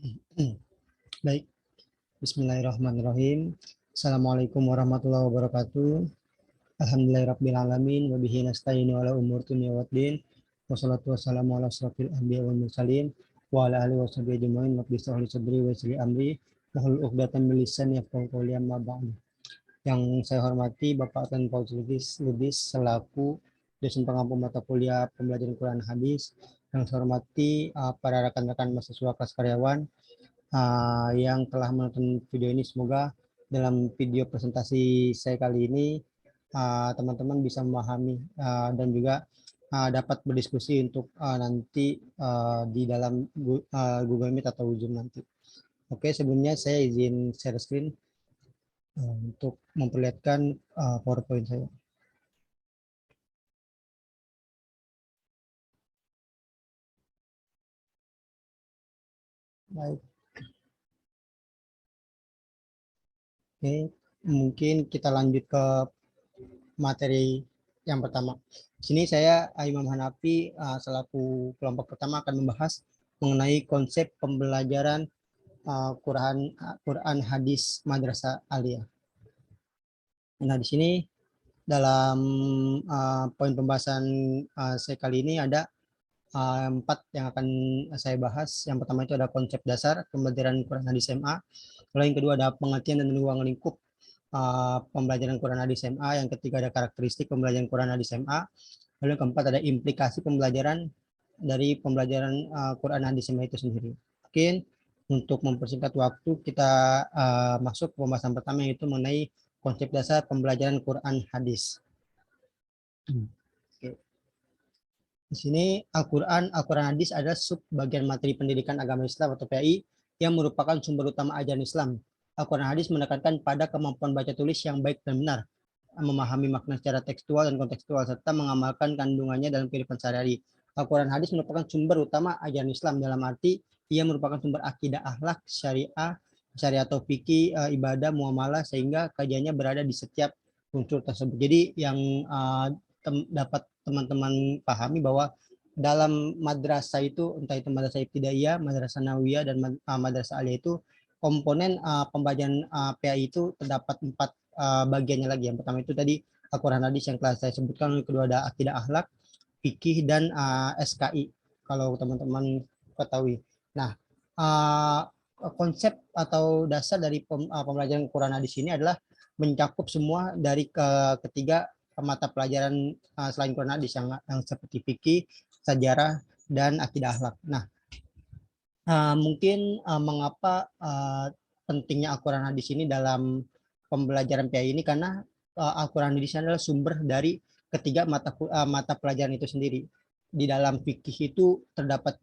Baik, Bismillahirrahmanirrahim. Assalamualaikum warahmatullahi wabarakatuh. Alhamdulillahirrabbilalamin. Wabihi nasta'inu ala umur dunya waddin. Wassalatu wassalamu ala asrafil anbiya wal mursalin. Wa ala alihi wa sahbihi ajma'in. Rabbi shrah li sadri wa yassir li amri. Wahlul 'uqdatam min lisani yafqahu qawli, amma ba'du. Yang saya hormati Bapak Tan Paul Lubis selaku dosen pengampu mata kuliah pembelajaran Quran Hadis. Yang saya hormati para rekan-rekan mahasiswa kelas karyawan yang telah menonton video ini. Semoga dalam video presentasi saya kali ini teman-teman bisa memahami dan juga dapat berdiskusi untuk nanti di dalam Google Meet atau Zoom nanti. Oke, sebelumnya saya izin share screen untuk memperlihatkan PowerPoint saya. Baik. Oke, mungkin kita lanjut ke materi yang pertama. Di sini saya Imam Hanafi selaku kelompok pertama akan membahas mengenai konsep pembelajaran Quran hadis madrasah aliyah. Nah, di sini dalam poin pembahasan saya kali ini ada 4 yang akan saya bahas. Yang pertama itu ada konsep dasar pembelajaran Quran hadis MA. Lalu yang kedua ada pengertian dan ruang lingkup pembelajaran Quran hadis MA. Yang ketiga ada karakteristik pembelajaran Quran hadis MA. Lalu yang keempat ada implikasi pembelajaran dari pembelajaran Quran hadis MA itu sendiri. Mungkin untuk mempersingkat waktu kita masuk ke pembahasan pertama, yaitu mengenai konsep dasar pembelajaran Quran hadis. Oke. Di sini Al-Quran hadis adalah sub bagian materi pendidikan agama Islam atau PAI yang merupakan sumber utama ajaran Islam. Al-Quran hadis menekankan pada kemampuan baca tulis yang baik dan benar, memahami makna secara tekstual dan kontekstual, serta mengamalkan kandungannya dalam kehidupan sehari-hari. Al-Quran hadis merupakan sumber utama ajaran Islam, dalam arti ia merupakan sumber akidah, akhlak, syariah atau fikih, ibadah, muamalah, sehingga kajiannya berada di setiap unsur tersebut. Jadi yang dapat teman-teman pahami bahwa dalam madrasah itu, entah itu madrasah ibtidaiyah, madrasah nawiyah, dan madrasah aliyah, itu komponen pembelajaran PAI itu terdapat 4 bagiannya lagi. Yang pertama itu tadi Al-Quran hadis yang telah saya sebutkan. Yang kedua ada akidah, akhlak, fikih, dan SKI kalau teman-teman ketahui. Nah, konsep atau dasar dari pembelajaran Quran hadis ini adalah mencakup semua dari ketiga mata pelajaran selain Quran hadis yang seperti fikih, sejarah, dan akidah, akhlak. Nah, mungkin mengapa pentingnya Al-Quran hadis ini dalam pembelajaran PAI ini, karena Al-Quran hadis adalah sumber dari ketiga mata pelajaran itu sendiri. Di dalam fikih itu terdapat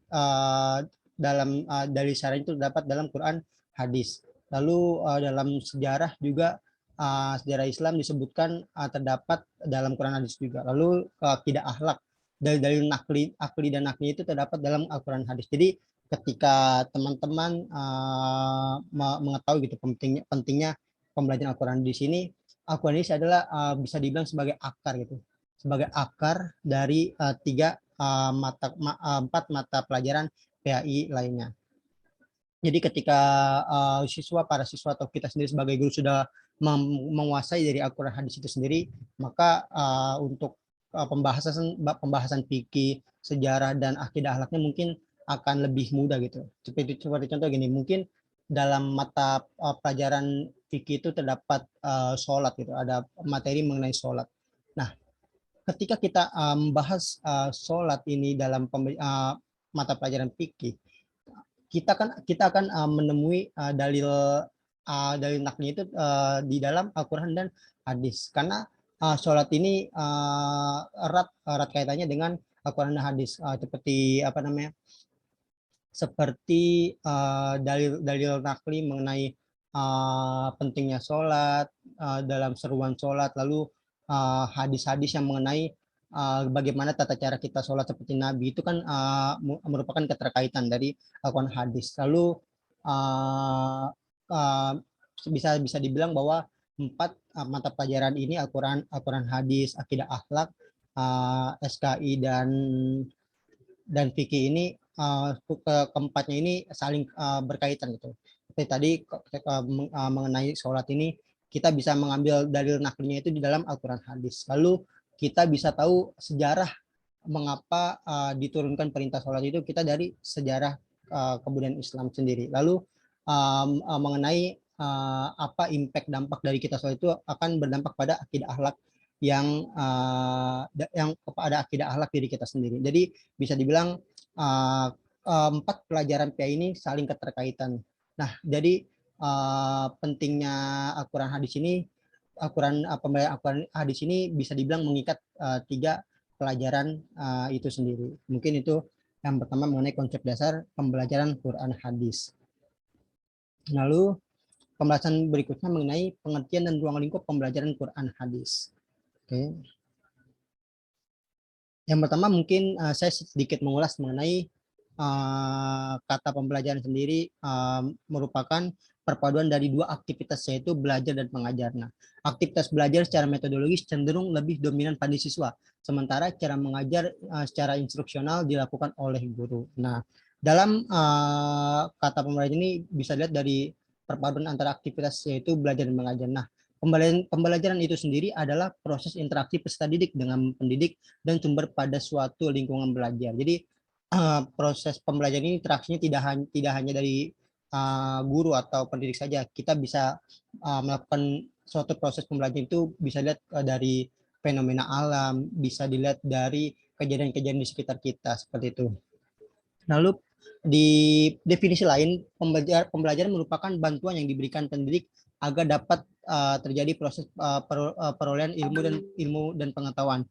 dari syarah itu terdapat dalam Quran hadis. Lalu dalam sejarah juga sejarah Islam disebutkan terdapat dalam Quran hadis juga. Lalu akidah, akhlak, dalil akli dan nakli itu terdapat dalam Al-Quran hadis. Jadi ketika teman-teman mengetahui gitu pentingnya pembelajaran Al-Quran di sini, Al-Quran ini adalah bisa dibilang sebagai akar gitu, sebagai akar dari empat mata pelajaran PAI lainnya. Jadi ketika para siswa atau kita sendiri sebagai guru sudah menguasai dari Al-Quran hadis itu sendiri, maka untuk pembahasan fikih, sejarah, dan akidah, akhlaknya mungkin akan lebih mudah gitu. Seperti contoh gini, mungkin dalam mata pelajaran fikih itu terdapat sholat gitu, ada materi mengenai sholat. Nah, ketika kita membahas sholat ini dalam mata pelajaran fikih, kita akan menemui dalil nakli itu di dalam Al-Quran dan hadis, karena sholat ini erat kaitannya dengan Al-Quran dan hadis, seperti dalil nakli mengenai pentingnya sholat, dalam seruan sholat, lalu hadis-hadis yang mengenai bagaimana tata cara kita sholat seperti Nabi, itu kan merupakan keterkaitan dari Al-Quran hadis. Lalu bisa dibilang bahwa 4 mata pelajaran ini, Al-Quran hadis, akidah, akhlak, SKI, dan fikih ini keempatnya ini saling berkaitan gitu. Seperti tadi mengenai sholat ini, kita bisa mengambil dalil naklnya itu di dalam Al-Quran hadis. Lalu kita bisa tahu sejarah mengapa diturunkan perintah sholat itu kita dari sejarah kebudayaan Islam sendiri. Lalu mengenai apa impact dampak dari kita sholat itu akan berdampak pada akidah akhlak yang kepada akidah akhlak diri kita sendiri. Jadi bisa dibilang empat pelajaran PA ini saling keterkaitan. Nah, jadi pentingnya Al-Quran hadis ini, pembelajaran Al-Quran hadis ini bisa dibilang mengikat tiga pelajaran itu sendiri. Mungkin itu yang pertama mengenai konsep dasar pembelajaran Quran hadis. Lalu pembahasan berikutnya mengenai pengertian dan ruang lingkup pembelajaran Quran hadis. Oke. Yang pertama mungkin saya sedikit mengulas mengenai kata pembelajaran sendiri merupakan perpaduan dari dua aktivitas, yaitu belajar dan mengajar. Nah, aktivitas belajar secara metodologis cenderung lebih dominan pada siswa, sementara cara mengajar secara instruksional dilakukan oleh guru. Nah, dalam kata pembelajaran ini bisa dilihat dari perpaduan antara aktivitas, yaitu belajar dan mengajar. Nah, pembelajaran itu sendiri adalah proses interaksi peserta didik dengan pendidik dan sumber pada suatu lingkungan belajar. Jadi proses pembelajaran ini interaksinya tidak hanya dari guru atau pendidik saja. Kita bisa melakukan suatu proses pembelajaran itu bisa dilihat dari fenomena alam, bisa dilihat dari kejadian-kejadian di sekitar kita seperti itu. Lalu di definisi lain, pembelajaran merupakan bantuan yang diberikan pendidik agar dapat terjadi proses perolehan ilmu dan pengetahuan,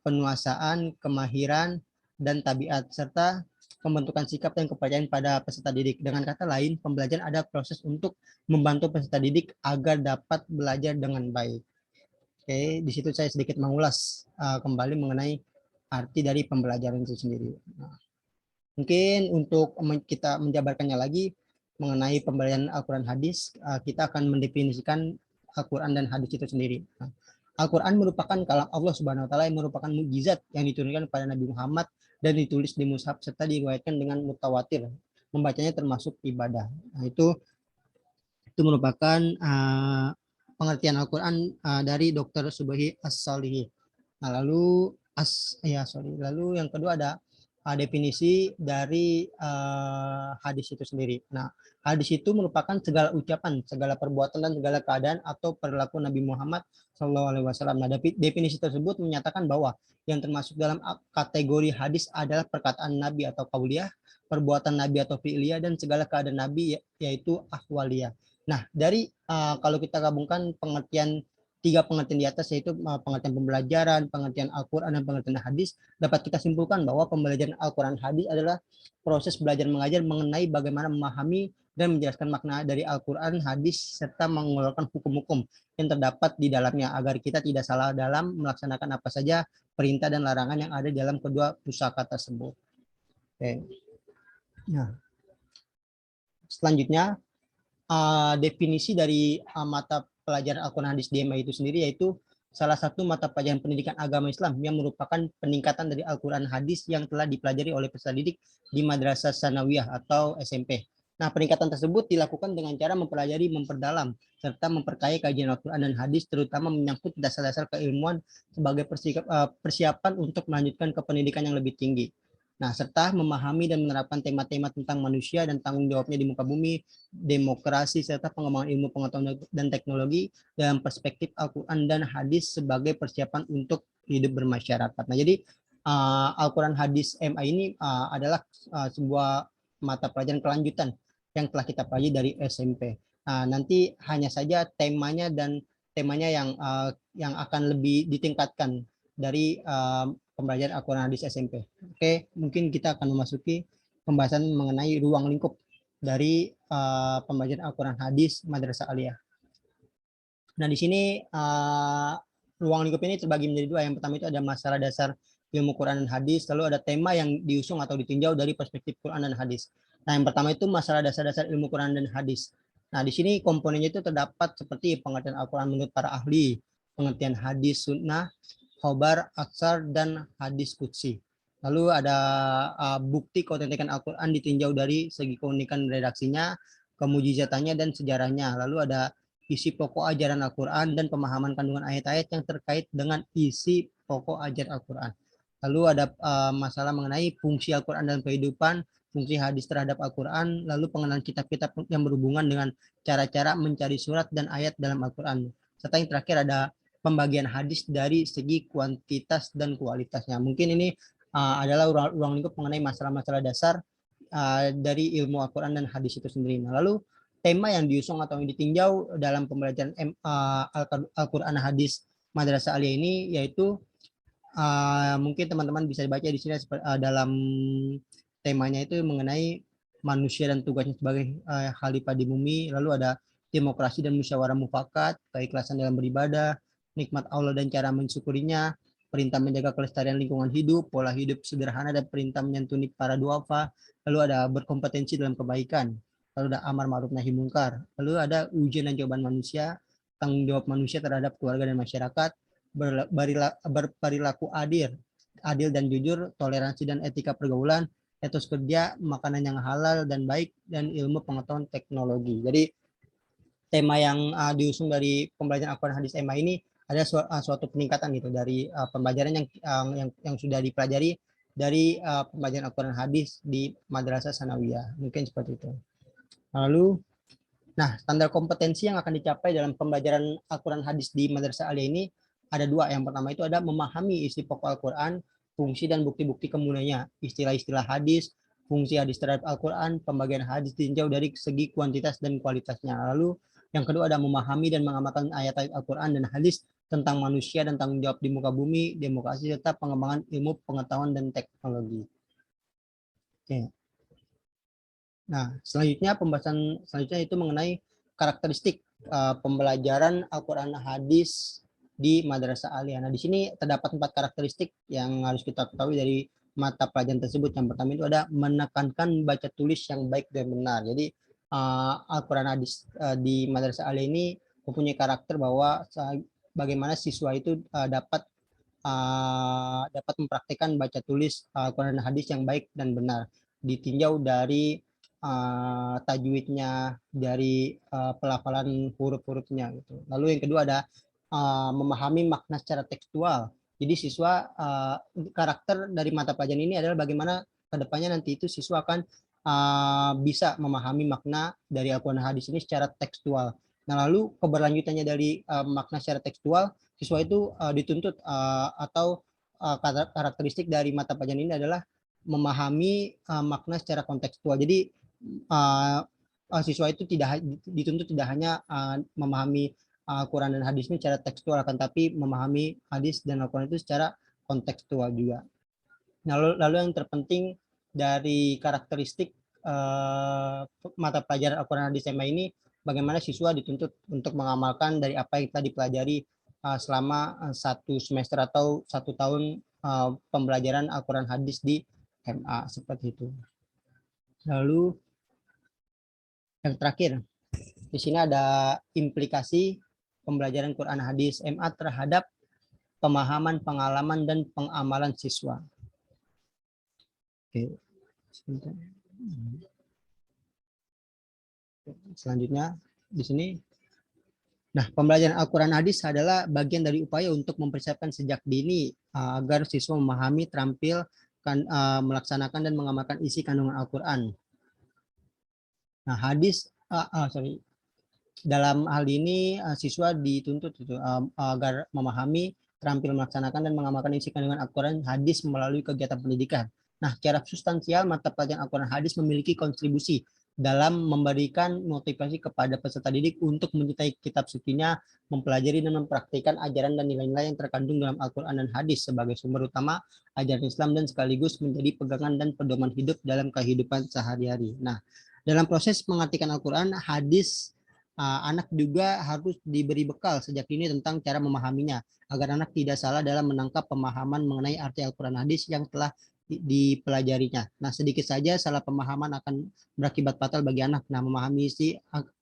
penuasaan, kemahiran, dan tabiat, serta pembentukan sikap dan kepercayaan pada peserta didik. Dengan kata lain, pembelajaran ada proses untuk membantu peserta didik agar dapat belajar dengan baik. Oke, di situ saya sedikit mengulas kembali mengenai arti dari pembelajaran itu sendiri. Nah, mungkin untuk kita menjabarkannya lagi mengenai pembelajaran Al-Quran hadis, kita akan mendefinisikan Al-Quran dan hadis itu sendiri. Nah, Al-Quran merupakan kalam Allah Subhanahu wa taala yang merupakan mukjizat yang diturunkan kepada Nabi Muhammad dan ditulis di mushaf serta diriwayatkan dengan mutawatir. Membacanya termasuk ibadah. Nah, itu merupakan pengertian Al-Quran dari Dr. Subahi As-Solihi. Nah, lalu yang kedua ada definisi dari hadis itu sendiri. Nah, hadis itu merupakan segala ucapan, segala perbuatan dan segala keadaan atau perilaku Nabi Muhammad SAW. Nah, definisi tersebut menyatakan bahwa yang termasuk dalam kategori hadis adalah perkataan Nabi atau qauliyah, perbuatan Nabi atau fi'liyah, dan segala keadaan Nabi yaitu ahwaliyah. Nah, dari kalau kita gabungkan tiga pengertian di atas, yaitu pengertian pembelajaran, pengertian Al-Quran, dan pengertian hadis, dapat kita simpulkan bahwa pembelajaran Al-Quran hadis adalah proses belajar mengajar mengenai bagaimana memahami dan menjelaskan makna dari Al-Quran hadis serta mengeluarkan hukum-hukum yang terdapat di dalamnya agar kita tidak salah dalam melaksanakan apa saja perintah dan larangan yang ada dalam kedua pusaka tersebut. Oke. Nah, selanjutnya definisi dari mata pelajaran Al-Quran hadis DMA itu sendiri, yaitu salah satu mata pelajaran pendidikan agama Islam yang merupakan peningkatan dari Al-Quran hadis yang telah dipelajari oleh peserta didik di Madrasah Sanawiyah atau SMP. Nah, peningkatan tersebut dilakukan dengan cara mempelajari, memperdalam, serta memperkaya kajian Al-Quran dan hadis, terutama menyangkut dasar-dasar keilmuan sebagai persiapan untuk melanjutkan ke pendidikan yang lebih tinggi. Nah, serta memahami dan menerapkan tema-tema tentang manusia dan tanggung jawabnya di muka bumi, demokrasi, serta pengembangan ilmu pengetahuan dan teknologi dalam perspektif Al-Quran dan hadis sebagai persiapan untuk hidup bermasyarakat. Nah, jadi Al-Quran hadis MA ini adalah sebuah mata pelajaran kelanjutan yang telah kita pelajari dari SMP. Nanti hanya saja temanya yang akan lebih ditingkatkan dari pembelajaran Al-Quran hadis SMP. Oke, mungkin kita akan memasuki pembahasan mengenai ruang lingkup dari pembelajaran Al-Quran hadis Madrasah Aliyah. Nah, di sini ruang lingkup ini terbagi menjadi dua. Yang pertama itu ada masalah dasar ilmu Quran dan hadis, lalu ada tema yang diusung atau ditinjau dari perspektif Quran dan hadis. Nah, yang pertama itu masalah dasar-dasar ilmu Quran dan hadis. Nah, di sini komponennya itu terdapat seperti pengertian Al-Quran menurut para ahli, pengertian hadis sunnah, khobar, aksar, dan hadis qudsi. Lalu ada bukti keautentikan Al-Quran ditinjau dari segi keunikan redaksinya, kemujizatannya, dan sejarahnya. Lalu ada isi pokok ajaran Al-Quran dan pemahaman kandungan ayat-ayat yang terkait dengan isi pokok ajaran Al-Quran. Lalu ada masalah mengenai fungsi Al-Quran dalam kehidupan, fungsi hadis terhadap Al-Quran, lalu pengenalan kitab-kitab yang berhubungan dengan cara-cara mencari surat dan ayat dalam Al-Quran. Serta yang terakhir ada pembagian hadis dari segi kuantitas dan kualitasnya. Mungkin ini adalah ruang lingkup mengenai masalah-masalah dasar dari ilmu Al-Quran dan hadis itu sendiri. Nah, lalu tema yang diusung atau yang ditinjau dalam pembelajaran Al-Quran dan hadis Madrasah Aliyah ini yaitu mungkin teman-teman bisa baca di sini dalam temanya itu mengenai manusia dan tugasnya sebagai khalifah di bumi. Lalu ada demokrasi dan musyawarah mufakat, keikhlasan dalam beribadah, nikmat Allah dan cara mensyukurinya, perintah menjaga kelestarian lingkungan hidup, pola hidup sederhana, dan perintah menyantuni para duafa. Lalu ada berkompetensi dalam kebaikan. Lalu ada amar ma'ruf nahi munkar. Lalu ada ujian dan jawaban manusia, tanggung jawab manusia terhadap keluarga dan masyarakat, berperilaku adil dan jujur, toleransi dan etika pergaulan, etos kerja, makanan yang halal dan baik, dan ilmu pengetahuan teknologi. Jadi tema yang diusung dari pembelajaran Al-Quran hadis MA ini ada suatu peningkatan gitu dari pembelajaran yang sudah dipelajari dari pembelajaran Al-Quran hadis di Madrasah Sanawiyah. Mungkin seperti itu. Lalu, nah, standar kompetensi yang akan dicapai dalam pembelajaran Al-Quran hadis di Madrasah Aliyah ini ada dua. Yang pertama itu ada memahami isi pokok Al-Quran, fungsi dan bukti-bukti kemuliaannya, istilah-istilah hadis, fungsi hadis terhadap Al-Quran, pembagian hadis ditinjau dari segi kuantitas dan kualitasnya. Lalu yang kedua ada memahami dan mengamalkan ayat-ayat Al-Quran dan hadis tentang manusia dan tanggung jawab di muka bumi, demokrasi, serta pengembangan ilmu pengetahuan dan teknologi. Oke. Nah, selanjutnya pembahasan selanjutnya itu mengenai karakteristik pembelajaran Al-Quran hadis di Madrasah Aliyah. Nah, di sini terdapat 4 karakteristik yang harus kita ketahui dari mata pelajaran tersebut. Yang pertama itu ada menekankan baca tulis yang baik dan benar. Jadi Al-Quran hadis di Madrasah Aliyah ini mempunyai karakter bahwa bagaimana siswa itu dapat mempraktikkan baca tulis Al-Quran hadis yang baik dan benar. Ditinjau dari tajwidnya, dari pelafalan huruf-hurufnya gitu. Lalu yang kedua ada memahami makna secara tekstual. Jadi siswa karakter dari mata pelajaran ini adalah bagaimana kedepannya nanti itu siswa akan bisa memahami makna dari Al-Quran hadis ini secara tekstual. Nah, lalu keberlanjutannya dari makna secara tekstual, siswa itu dituntut atau karakteristik dari mata pelajaran ini adalah memahami makna secara kontekstual. Jadi siswa itu dituntut tidak hanya memahami Al-Quran dan hadis ini secara tekstual, akan tapi memahami hadis dan Al-Quran itu secara kontekstual juga. Lalu yang terpenting dari karakteristik mata pelajaran Al-Quran hadis SMA ini, bagaimana siswa dituntut untuk mengamalkan dari apa yang telah dipelajari selama 1 semester atau 1 tahun pembelajaran Al-Quran hadis di MA, seperti itu. Lalu yang terakhir, di sini ada implikasi pembelajaran Quran hadis MA terhadap pemahaman, pengalaman, dan pengamalan siswa. Oke, sebentar. Selanjutnya di sini. Nah, pembelajaran Al-Quran hadis adalah bagian dari upaya untuk mempersiapkan sejak dini agar siswa memahami, terampil, melaksanakan dan mengamalkan isi kandungan Al-Quran. Nah, hadis, dalam hal ini siswa dituntut agar memahami, terampil melaksanakan dan mengamalkan isi kandungan Al-Quran hadis melalui kegiatan pendidikan. Nah, secara substansial mata pelajaran Al-Quran hadis memiliki kontribusi dalam memberikan motivasi kepada peserta didik untuk mencintai kitab sucinya, mempelajari dan mempraktikkan ajaran dan nilai-nilai yang terkandung dalam Al-Quran dan hadis sebagai sumber utama ajaran Islam dan sekaligus menjadi pegangan dan pedoman hidup dalam kehidupan sehari-hari. Nah, dalam proses mengartikan Al-Quran hadis, anak juga harus diberi bekal sejak dini tentang cara memahaminya, agar anak tidak salah dalam menangkap pemahaman mengenai arti Al-Quran hadis yang telah dipelajarinya. Nah, sedikit saja salah pemahaman akan berakibat fatal bagi anak. Nah, memahami isi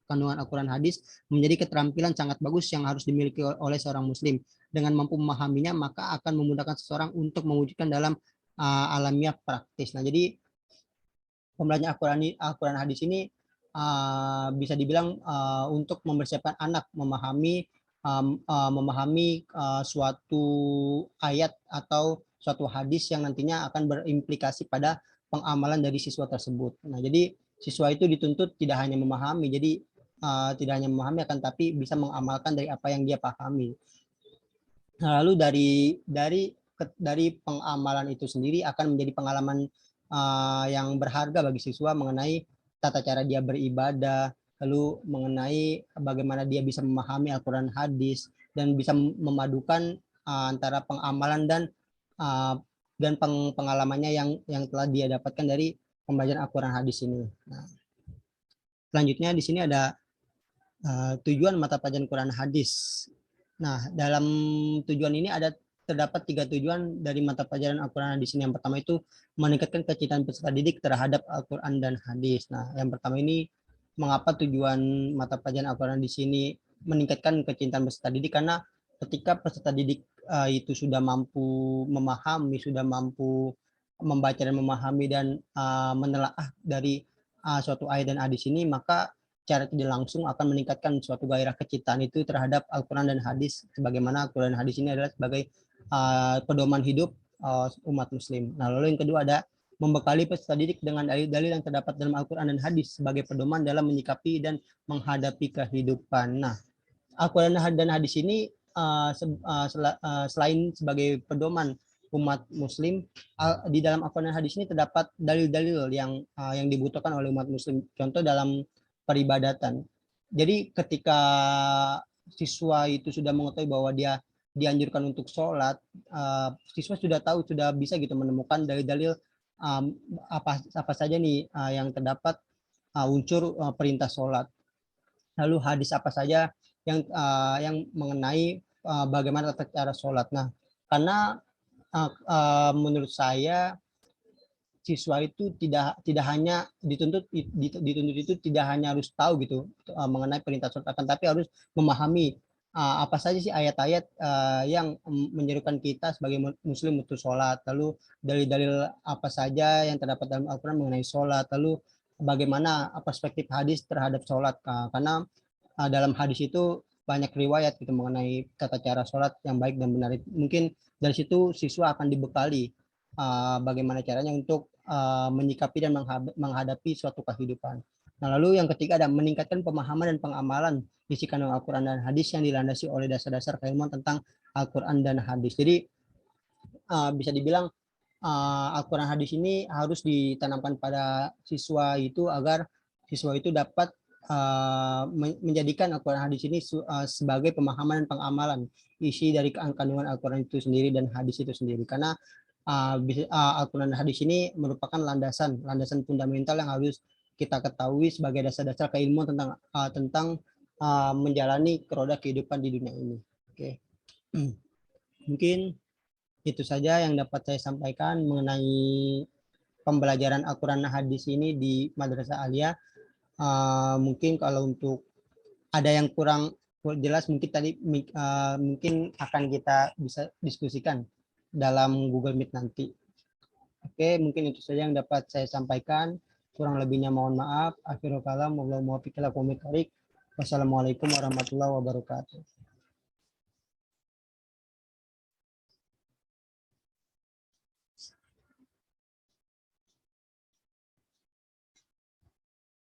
kandungan Al-Quran hadis menjadi keterampilan sangat bagus yang harus dimiliki oleh seorang muslim. Dengan mampu memahaminya, maka akan memudahkan seseorang untuk mewujudkan dalam alamiah praktis. Nah, jadi pembelajaran Al-Quran hadis ini bisa dibilang untuk mempersiapkan anak memahami suatu ayat atau suatu hadis yang nantinya akan berimplikasi pada pengamalan dari siswa tersebut. Nah, jadi siswa itu dituntut tidak hanya memahami, jadi tidak hanya memahami akan tapi bisa mengamalkan dari apa yang dia pahami. Nah, lalu dari pengamalan itu sendiri akan menjadi pengalaman yang berharga bagi siswa mengenai tata cara dia beribadah, lalu mengenai bagaimana dia bisa memahami Al-Quran hadis dan bisa memadukan antara pengamalan dan pengalamannya yang telah dia dapatkan dari pembelajaran Al-Quran hadis ini. Nah, selanjutnya di sini ada tujuan mata pelajaran Quran hadis. Nah, dalam tujuan ini terdapat 3 tujuan dari mata pelajaran Al-Quran hadis ini. Yang pertama itu meningkatkan kecintaan peserta didik terhadap Al-Quran dan hadis. Nah, yang pertama ini mengapa tujuan mata pelajaran Al-Quran di sini meningkatkan kecintaan peserta didik, karena ketika peserta didik itu sudah mampu memahami, sudah mampu membaca dan memahami dan menelaah dari suatu ayat dan hadis ini, maka secara tidak langsung akan meningkatkan suatu gairah kecintaan itu terhadap Al-Quran dan hadis, sebagaimana Al-Quran dan hadis ini adalah sebagai pedoman hidup umat muslim. Nah, lalu yang kedua ada membekali peserta didik dengan dalil-dalil yang terdapat dalam Al-Quran dan hadis sebagai pedoman dalam menyikapi dan menghadapi kehidupan. Nah, Al-Quran dan hadis ini selain sebagai pedoman umat muslim, di dalam Al-Quran dan hadis ini terdapat dalil-dalil yang dibutuhkan oleh umat muslim. Contoh dalam peribadatan. Jadi ketika siswa itu sudah mengetahui bahwa dia dianjurkan untuk sholat, siswa sudah tahu, sudah bisa gitu menemukan dalil-dalil apa saja nih yang terdapat unsur perintah sholat. Lalu hadis apa saja yang mengenai bagaimana tata cara sholat. Nah, karena menurut saya siswa itu tidak hanya dituntut itu tidak hanya harus tahu gitu mengenai perintah sholat, akan tapi harus memahami apa saja sih ayat-ayat yang menyerukan kita sebagai muslim untuk sholat, lalu dalil-dalil apa saja yang terdapat dalam Al-Quran mengenai sholat, lalu bagaimana perspektif hadis terhadap sholat, karena dalam hadis itu banyak riwayat gitu mengenai tata cara sholat yang baik dan benar. Mungkin dari situ siswa akan dibekali bagaimana caranya untuk menyikapi dan menghadapi suatu kehidupan. Nah, lalu yang ketiga ada meningkatkan pemahaman dan pengamalan isi kandung Al-Quran dan hadis yang dilandasi oleh dasar-dasar keilmuan tentang Al-Quran dan hadis. Jadi bisa dibilang Al-Quran hadis ini harus ditanamkan pada siswa itu agar siswa itu dapat menjadikan Al-Quran hadis ini sebagai pemahaman dan pengamalan isi dari kandungan Al-Quran itu sendiri dan hadis itu sendiri. Karena Al-Quran dan hadis ini merupakan landasan fundamental yang harus kita ketahui sebagai dasar-dasar keilmuan tentang menjalani roda kehidupan di dunia ini. Oke. Mungkin itu saja yang dapat saya sampaikan mengenai pembelajaran Al-Quran dan hadis ini di Madrasah Aliyah. Mungkin kalau untuk ada yang kurang jelas mungkin tadi mungkin akan kita bisa diskusikan dalam Google Meet nanti. Oke, mungkin itu saja yang dapat saya sampaikan. Kurang lebihnya mohon maaf. Akhirul kalam, wassalamualaikum warahmatullahi wabarakatuh.